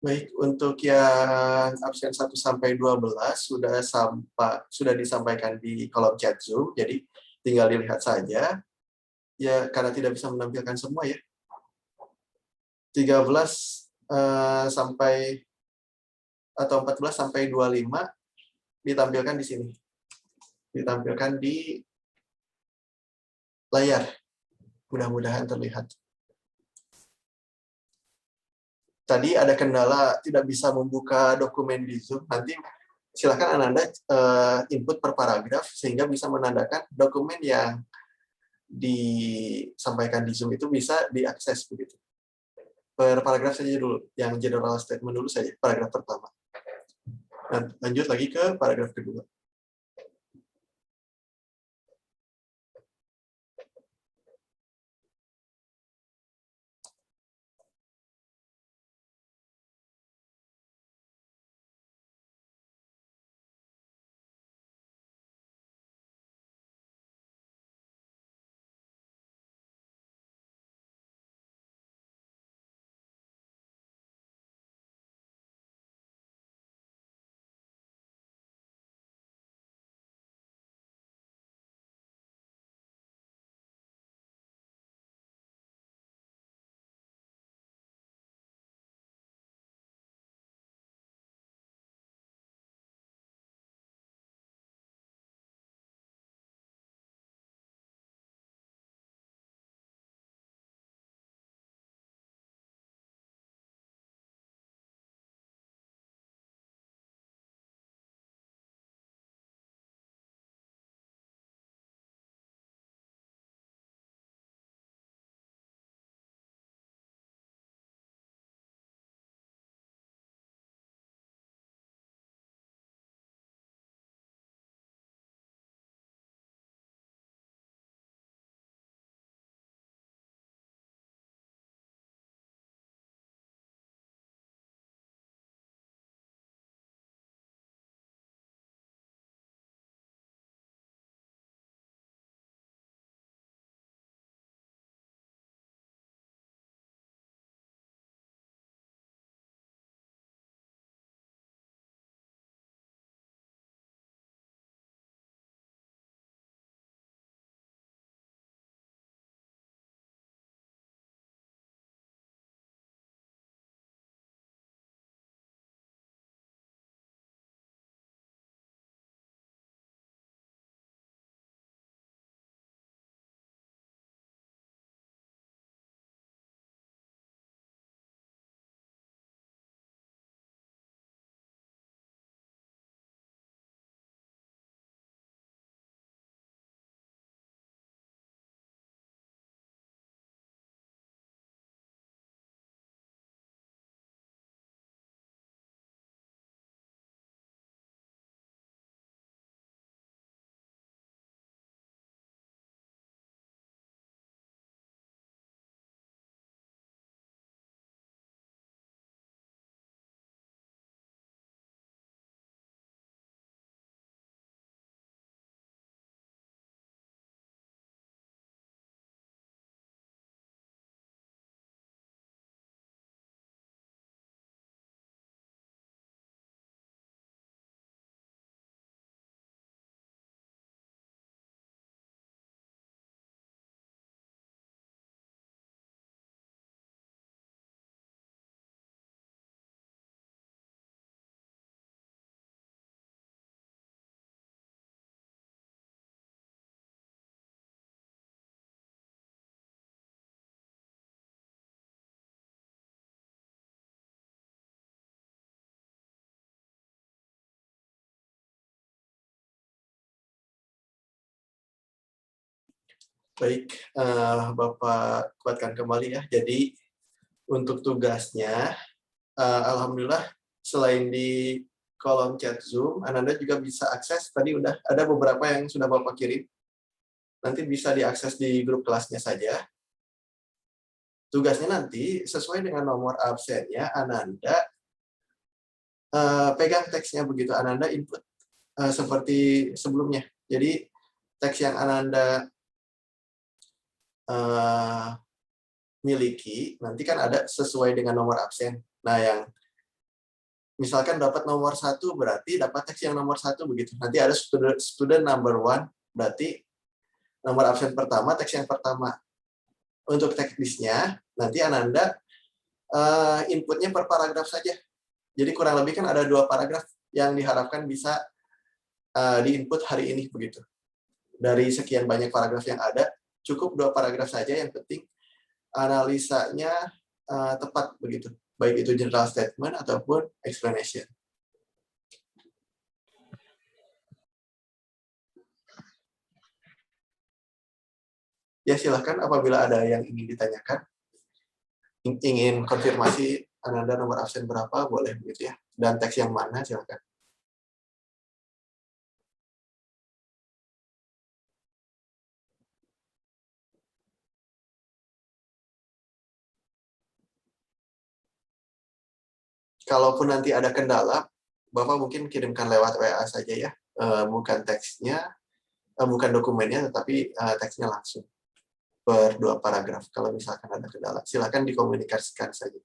Baik, untuk yang absen 1 sampai 12 sudah disampaikan di kolom chat Zoom, jadi tinggal dilihat saja. Ya, karena tidak bisa menampilkan semua ya. 13 sampai atau 14 sampai 25 ditampilkan di sini. Ditampilkan di layar. Mudah-mudahan terlihat. Tadi ada kendala tidak bisa membuka dokumen di Zoom. Nanti silakan Ananda input per paragraf sehingga bisa menandakan dokumen yang disampaikan di Zoom itu bisa diakses begitu. Per paragraf saja dulu, yang general statement dulu saja, paragraf pertama. Nah, lanjut lagi ke paragraf kedua. Baik, Bapak kuatkan kembali ya. Jadi untuk tugasnya, alhamdulillah selain di kolom chat Zoom, Ananda juga bisa akses. Tadi udah ada beberapa yang sudah Bapak kirim. Nanti bisa diakses di grup kelasnya saja. Tugasnya nanti sesuai dengan nomor absennya, Ananda pegang teksnya begitu Ananda input seperti sebelumnya. Jadi teks yang Ananda miliki nanti kan ada sesuai dengan nomor absen. Nah, yang Misalkan dapat nomor 1 berarti dapat teks yang nomor 1 begitu. Nanti ada student number 1 berarti nomor absen pertama teks yang pertama. Untuk teknisnya nanti Ananda inputnya per paragraf saja. Jadi kurang lebih kan ada 2 paragraf yang diharapkan bisa diinput hari ini begitu. Dari sekian banyak paragraf yang ada, cukup 2 paragraf saja, yang penting analisanya tepat begitu. Baik itu general statement ataupun explanation. Ya silahkan apabila ada yang ingin ditanyakan, ingin konfirmasi Ananda nomor absen berapa, boleh begitu ya. Dan teks yang mana, silahkan. Kalaupun nanti ada kendala, Bapak mungkin kirimkan lewat WA saja ya, bukan teksnya, bukan dokumennya, tetapi teksnya langsung per 2 paragraf. Kalau misalkan ada kendala, silakan dikomunikasikan saja.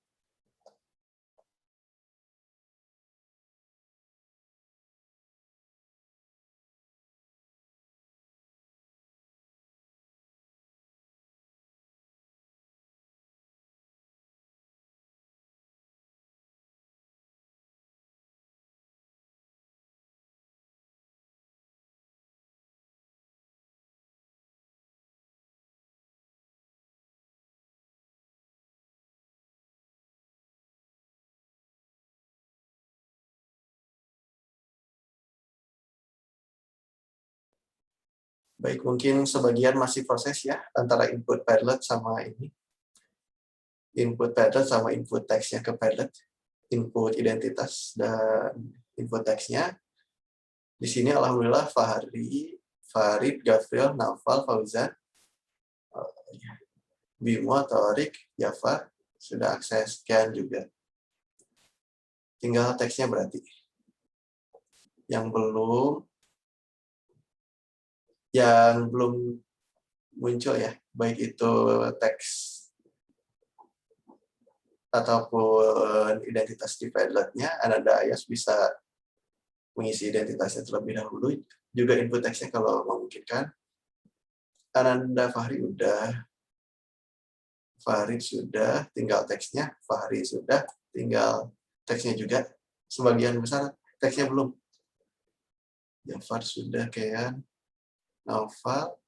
Baik, mungkin sebagian masih proses ya, antara input Padlet sama ini. Input Padlet sama input teksnya ke Padlet. Input identitas dan input teksnya. Di sini alhamdulillah Fahri, Farid, Gafriel, Naufal, Fauzan, Bimo, Torik, Jafar, sudah akses scan juga. Tinggal teksnya berarti. Yang belum muncul ya, baik itu teks ataupun identitas di Padlet-nya, Ananda Ayas bisa mengisi identitasnya terlebih dahulu, juga input teksnya kalau memungkinkan. Ananda Fahri udah, Farid sudah, tinggal teksnya, Fahri sudah, tinggal teksnya juga. Sebagian besar teksnya belum. Jafar sudah, Kean, Naufal,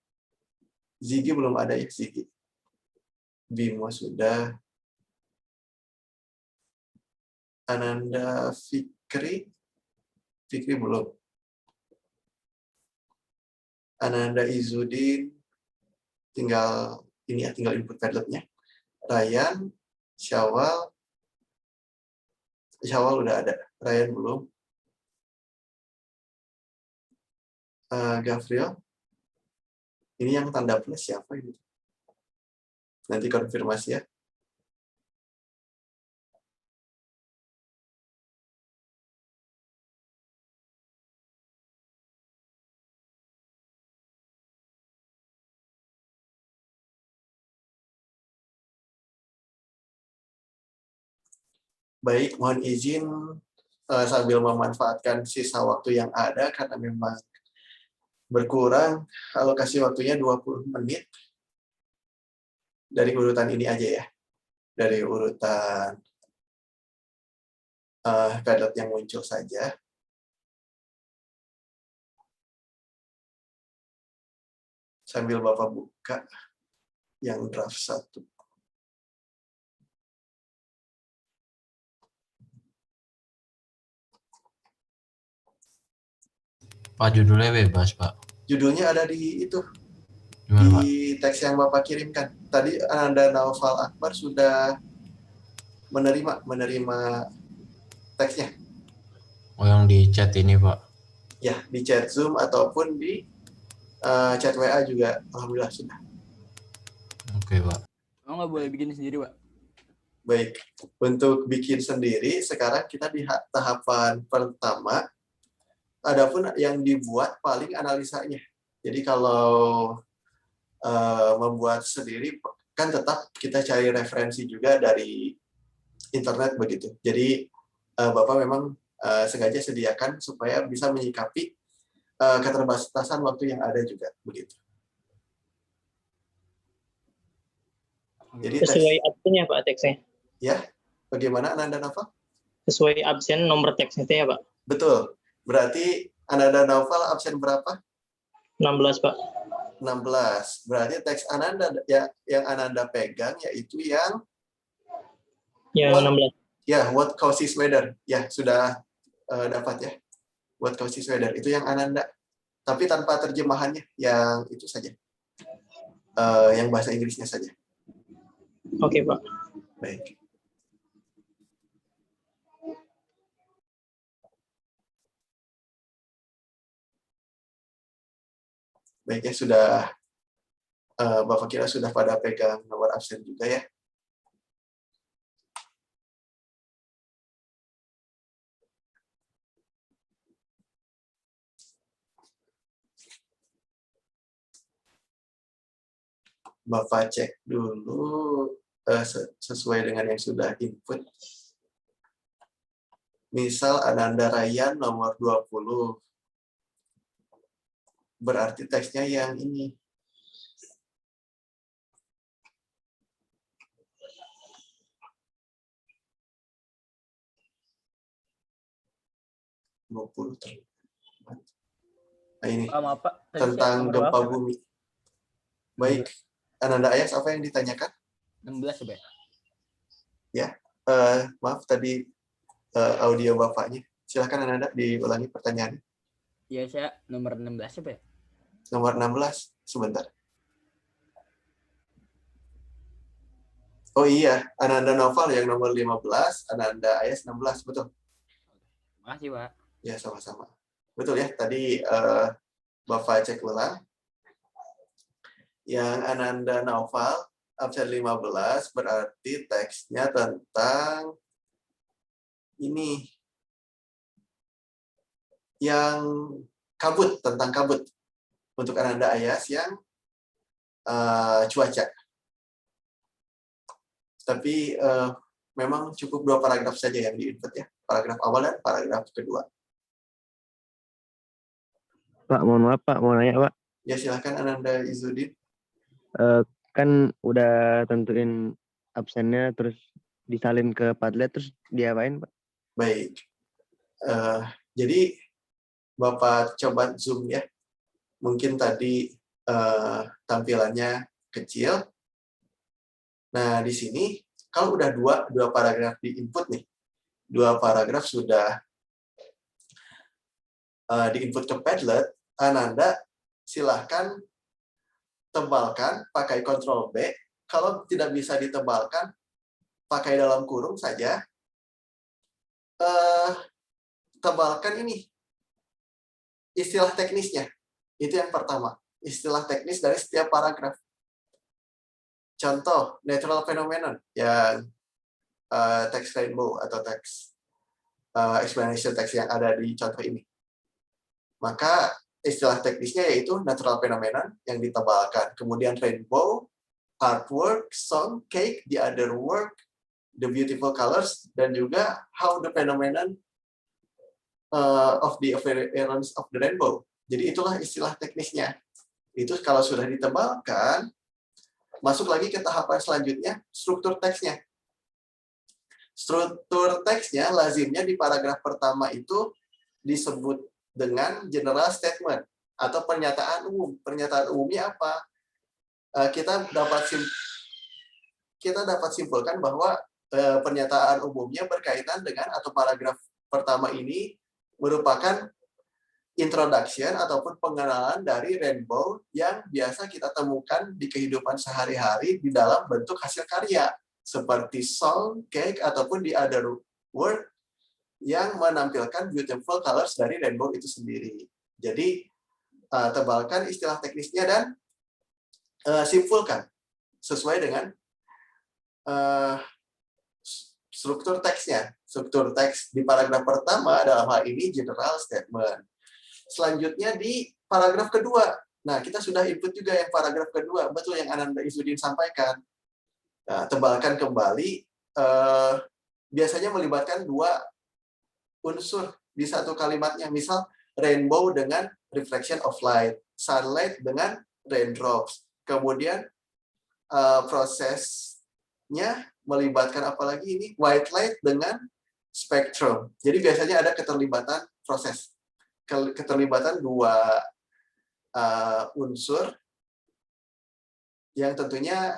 Zigi belum ada ya, Zigi. Bimo sudah, Ananda Fikri belum. Ananda Izudin, tinggal ini ya, tinggal input Padlet-nya. Ryan, Syawal udah ada, Ryan belum. Gavriel, ini yang tanda plus siapa ini? Nanti konfirmasi ya. Baik, mohon izin sambil memanfaatkan sisa waktu yang ada karena memang berkurang, alokasi waktunya 20 menit. Dari urutan ini aja ya. Dari urutan Padlet yang muncul saja. Sambil Bapak buka yang draft 1. Pak, judulnya bebas, Pak. Judulnya ada di itu. Gimana, Pak? Di teks yang Bapak kirimkan. Tadi Ananda Naufal Akbar sudah menerima teksnya. Oh, yang di chat ini, Pak. Ya, di chat Zoom ataupun di chat WA juga alhamdulillah sudah. Oke, Pak. Oh, nggak boleh bikin sendiri, Pak? Baik, untuk bikin sendiri, sekarang kita di tahapan pertama. Adapun yang dibuat paling analisanya. Jadi kalau membuat sendiri, kan tetap kita cari referensi juga dari internet begitu. Jadi Bapak memang sengaja sediakan supaya bisa menyikapi keterbatasan waktu yang ada juga begitu. Jadi Sesuai absennya Pak teksnya. ya, bagaimana Ananda Naufal? Sesuai absen nomor teksnya itu ya Pak. Betul. Berarti Ananda Naufal absen berapa? 16 Pak. 16. Berarti teks Ananda ya yang Ananda pegang yaitu yang Yang 16. ya what causes weather. Ya, sudah dapat ya. What causes weather itu yang Ananda. Tapi tanpa terjemahannya, yang itu saja. Yang bahasa Inggrisnya saja. Oke Pak. Baik. Baik ya, sudah Bapak kira sudah pada pegang nomor absen juga ya. Bapak cek dulu sesuai dengan yang sudah input. Misal Ananda Ryan nomor 20. Berarti teksnya yang ini. Nah, ini Maaf Pak. Tadi tentang nomor gempa berapa, Pak? bumi. Baik, Ananda Ayas, apa yang ditanyakan? 16 ya Pak. Maaf tadi audio bapaknya. Silakan Ananda diulangi pertanyaannya. Iya saya nomor 16 ya Pak. Nomor 16, sebentar. Oh iya, Ananda Noval yang nomor 15, Ananda Ayas 16, betul. Makasih Pak. Ya, sama-sama. Betul ya, tadi Bapak cek ulang. Yang Ananda Noval, absen 15, berarti teksnya tentang ini. Yang kabut, tentang kabut. Untuk Ananda Ayas yang cuaca. Tapi memang cukup 2 paragraf saja yang di-input ya. Paragraf awal dan paragraf kedua. Pak, mohon maaf Pak, mau nanya Pak. Ya silakan Ananda Izzuddin. Kan udah tentuin absennya, terus disalin ke Padlet, terus diapain Pak? Baik. Jadi Bapak coba zoom ya. Mungkin tadi tampilannya kecil. Nah di sini kalau udah dua paragraf di input nih, 2 paragraf sudah di input ke Padlet, Ananda silahkan tebalkan pakai Ctrl B. Kalau tidak bisa ditebalkan, pakai dalam kurung saja. Tebalkan ini istilah teknisnya. Itu yang pertama. Istilah teknis dari setiap paragraf. Contoh, natural phenomenon yang text rainbow atau text explanation text yang ada di contoh ini. Maka istilah teknisnya yaitu natural phenomenon yang ditebalkan. Kemudian rainbow, artwork, song, cake, the other work, the beautiful colors, dan juga how the phenomenon of the appearance of the rainbow. Jadi itulah istilah teknisnya. Itu kalau sudah ditebalkan, masuk lagi ke tahapan selanjutnya, struktur teksnya. Struktur teksnya lazimnya di paragraf pertama itu disebut dengan general statement atau pernyataan umum. Pernyataan umumnya apa? Kita dapat simpulkan bahwa pernyataan umumnya berkaitan dengan atau paragraf pertama ini merupakan introduction ataupun pengenalan dari rainbow yang biasa kita temukan di kehidupan sehari-hari di dalam bentuk hasil karya seperti song, cake, ataupun the other word yang menampilkan beautiful colors dari rainbow itu sendiri. Jadi tebalkan istilah teknisnya dan simpulkan sesuai dengan struktur teksnya. Struktur teks di paragraf pertama dalam hal ini general statement. Selanjutnya di paragraf kedua. Nah, kita sudah input juga yang paragraf kedua. Betul yang Ananda Izzuddin sampaikan. Nah, tebalkan kembali biasanya melibatkan 2 unsur di satu kalimatnya. Misal rainbow dengan reflection of light, sunlight dengan raindrops. Kemudian prosesnya melibatkan apalagi ini white light dengan spectrum. Jadi biasanya ada keterlibatan proses, keterlibatan dua unsur yang tentunya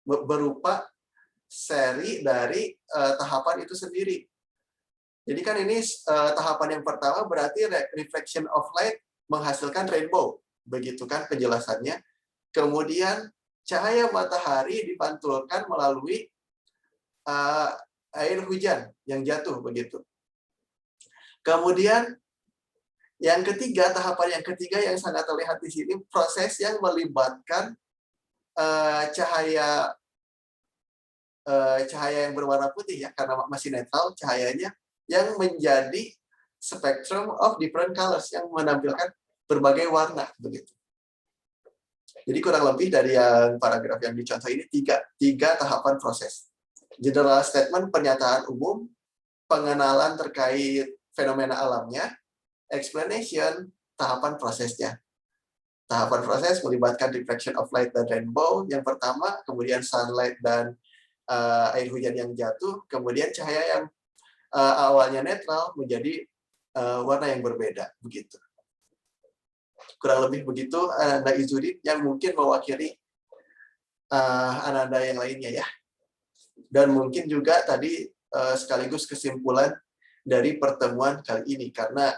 berupa seri dari tahapan itu sendiri. Jadi kan ini tahapan yang pertama berarti reflection of light menghasilkan rainbow, begitu kan penjelasannya. Kemudian cahaya matahari dipantulkan melalui air hujan yang jatuh, begitu. Kemudian yang ketiga, tahapan yang ketiga yang sangat terlihat di sini, proses yang melibatkan cahaya yang berwarna putih ya, karena masih netral cahayanya, yang menjadi spectrum of different colors, yang menampilkan berbagai warna, begitu. Jadi kurang lebih dari yang paragraf yang dicontoh ini tiga tahapan proses. General statement, pernyataan umum, pengenalan terkait fenomena alamnya, explanation, tahapan prosesnya. Tahapan proses melibatkan reflection of light dan rainbow yang pertama, kemudian sunlight dan air hujan yang jatuh, kemudian cahaya yang awalnya netral menjadi warna yang berbeda, begitu. Kurang lebih begitu Ananda Izudin yang mungkin mewakili Ananda yang lainnya ya. Dan mungkin juga tadi sekaligus kesimpulan dari pertemuan kali ini, karena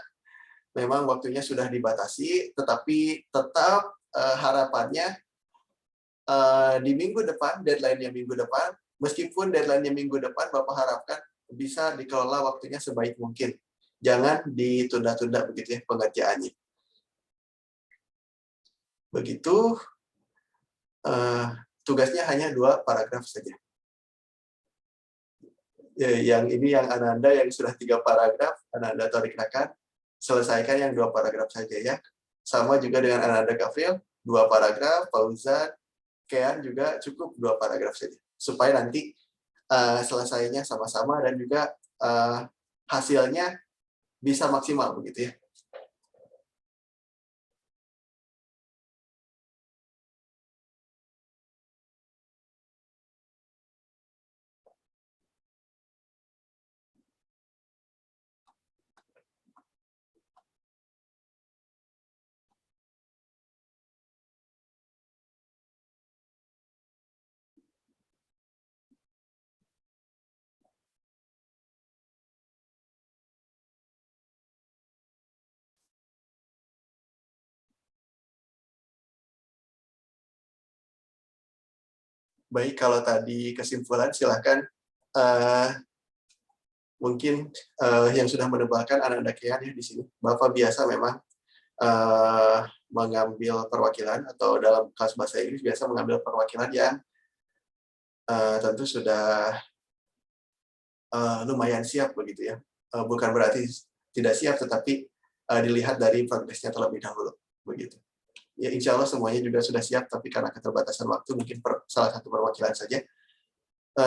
memang waktunya sudah dibatasi, tetapi tetap harapannya di minggu depan, deadline-nya minggu depan, meskipun deadline-nya minggu depan, Bapak harapkan bisa dikelola waktunya sebaik mungkin. Jangan ditunda-tunda begitu ya pengerjaannya. Begitu, tugasnya hanya 2 paragraf saja. Yang ini yang Ananda yang sudah 3 paragraf, Ananda tarik rekan, selesaikan yang 2 paragraf saja ya. Sama juga dengan Ananda Gavril, 2 paragraf, Fauzan, Kean juga cukup 2 paragraf saja. Supaya nanti selesainya sama-sama dan juga hasilnya bisa maksimal begitu ya. Baik, kalau tadi kesimpulan silahkan mungkin yang sudah menebalkan Ananda Kean ya di sini. Bapak biasa memang mengambil perwakilan atau dalam kelas bahasa Inggris biasa mengambil perwakilan yang tentu sudah lumayan siap begitu ya. Bukan berarti tidak siap, tetapi dilihat dari progresnya terlebih dahulu begitu. Ya, insya Allah semuanya juga sudah siap, tapi karena keterbatasan waktu mungkin salah satu perwakilan saja.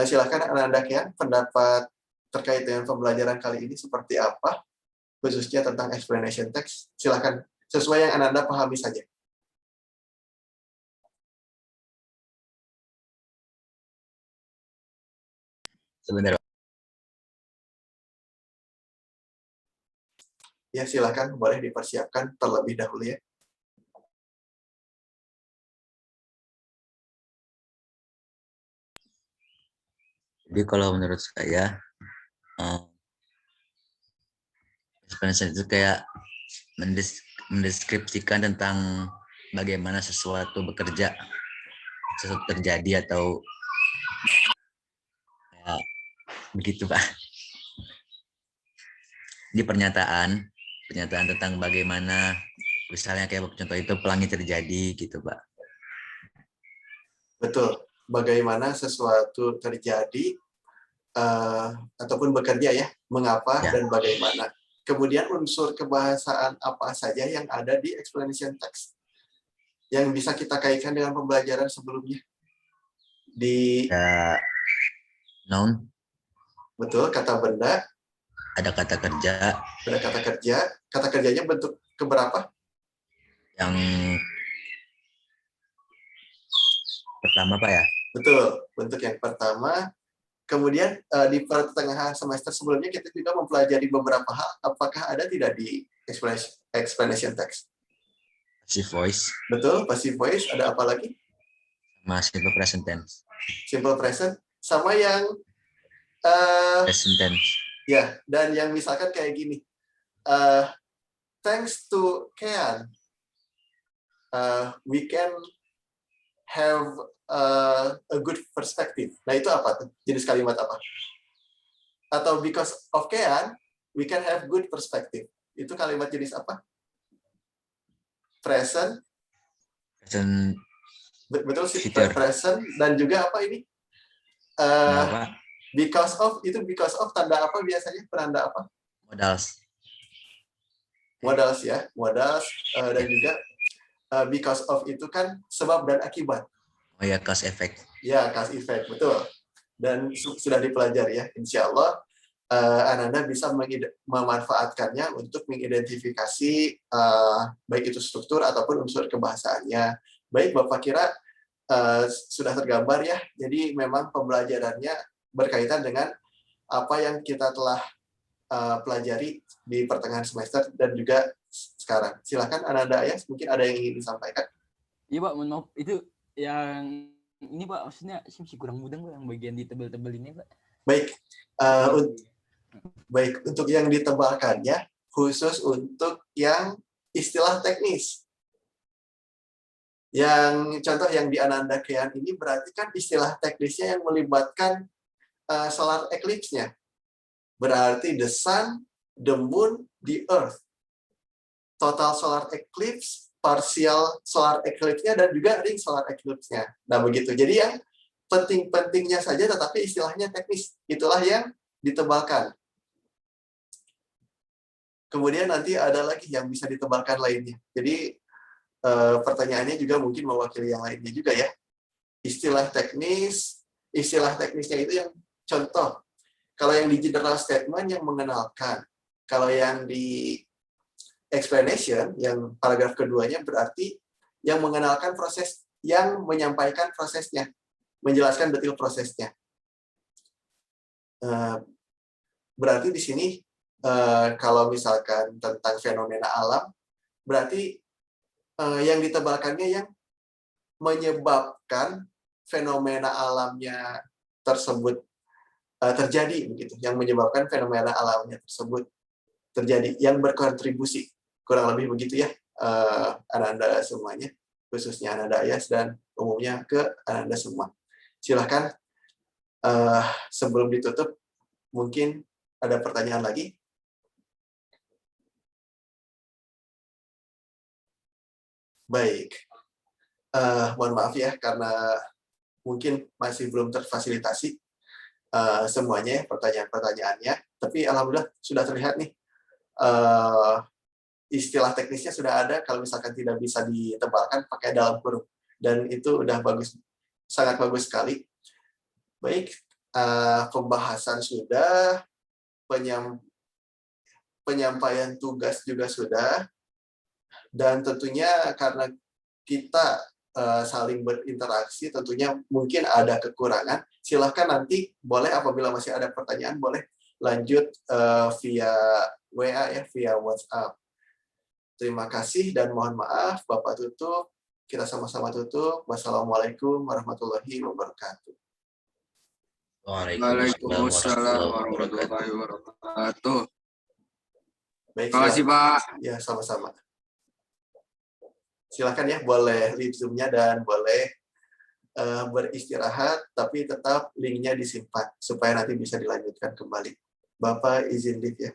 Silakan Ananda Kean, pendapat terkait dengan pembelajaran kali ini seperti apa, khususnya tentang explanation text. Silakan sesuai yang Ananda pahami saja. Sebentar. Ya, silakan boleh dipersiapkan terlebih dahulu ya. Jadi kalau menurut saya, explanation itu kayak mendeskripsikan tentang bagaimana sesuatu bekerja, sesuatu terjadi atau kayak begitu Pak. Di pernyataan tentang bagaimana misalnya kayak contoh itu pelangi terjadi gitu Pak. Betul. Bagaimana sesuatu terjadi ataupun bekerja ya, mengapa Ya. dan bagaimana. Kemudian unsur kebahasaan apa saja yang ada di explanation text yang bisa kita kaitkan dengan pembelajaran sebelumnya. Di Ada noun, betul, kata benda, ada kata kerja Ada kata kerja. Kata kerjanya bentuk keberapa? yang pertama Pak ya. Betul, bentuk yang pertama. Kemudian di pertengahan semester sebelumnya kita juga mempelajari beberapa hal. Apakah ada tidak di explanation text? Passive voice Betul, passive voice. Ada apa lagi? sama simple present tense. Simple present. Sama yang Present tense. ya, dan yang misalkan kayak gini. Thanks to Kean, we can have a good perspective. Nah, itu apa tuh? Jenis kalimat apa? Atau because of Kean, we can have good perspective. Itu kalimat jenis apa? Present. Present Betul sih, future. present. Dan juga apa ini? Apa? Because of, itu because of tanda apa biasanya? Penanda apa? Modals. Modals ya. Modals. Dan juga because of itu kan sebab dan akibat. Oh ya, cause effect. Ya, cause effect, betul. Dan sudah dipelajari ya, insya Allah Ananda bisa memanfaatkannya untuk mengidentifikasi baik itu struktur ataupun unsur kebahasaannya. Baik, Bapak kira sudah tergambar ya, jadi memang pembelajarannya berkaitan dengan apa yang kita telah pelajari di pertengahan semester dan juga sekarang. Silakan Ananda Ayas, mungkin ada yang ingin disampaikan. Iya Pak, mohon maaf. Itu yang ini Pak, maksudnya saya masih kurang mudeng Pak, yang bagian ditebel-tebel ini Pak. Baik, baik untuk yang ditebalkannya khusus untuk yang istilah teknis. Yang contoh yang di Ananda Kean ini berarti kan istilah teknisnya yang melibatkan solar eclipse-nya. Berarti the sun, the moon, the earth. Total solar eclipse, partial solar eclipse-nya, dan juga ring solar eclipse-nya. Nah, begitu. Jadi yang penting-pentingnya saja, tetapi istilahnya teknis. Itulah yang ditebalkan. Kemudian nanti ada lagi yang bisa ditebalkan lainnya. Jadi, pertanyaannya juga mungkin mewakili yang lainnya juga ya. Istilah teknisnya itu yang contoh. Kalau yang di general statement yang mengenalkan. Kalau yang di explanation, yang paragraf keduanya berarti yang mengenalkan proses, yang menyampaikan prosesnya, menjelaskan detail prosesnya. Berarti di sini kalau misalkan tentang fenomena alam, berarti yang ditebalkannya yang menyebabkan fenomena alamnya tersebut terjadi, begitu. Yang menyebabkan fenomena alamnya tersebut terjadi, yang berkontribusi. Kurang lebih begitu ya, Ananda semuanya, khususnya Ananda Ayas dan umumnya ke Ananda semua. Silahkan sebelum ditutup, mungkin ada pertanyaan lagi. Baik, mohon maaf ya karena mungkin masih belum terfasilitasi semuanya pertanyaan-pertanyaannya, tapi alhamdulillah sudah terlihat nih istilah teknisnya sudah ada. Kalau misalkan tidak bisa ditebalkan pakai dalam kurung, dan itu udah bagus, sangat bagus sekali. Baik, pembahasan sudah, penyampaian tugas juga sudah. Dan tentunya karena kita saling berinteraksi, tentunya mungkin ada kekurangan. Silahkan nanti boleh apabila masih ada pertanyaan, boleh lanjut via WA ya, via WhatsApp. Terima kasih dan mohon maaf, Bapak tutup. Kita sama-sama tutup. Wassalamualaikum warahmatullahi wabarakatuh. Waalaikumsalam warahmatullahi wabarakatuh. Baik, Terima kasih Pak. Ya, sama-sama. Silakan ya, boleh leave Zoom-nya dan boleh beristirahat, tapi tetap link-nya disimpan supaya nanti bisa dilanjutkan kembali. Bapak izin leave ya.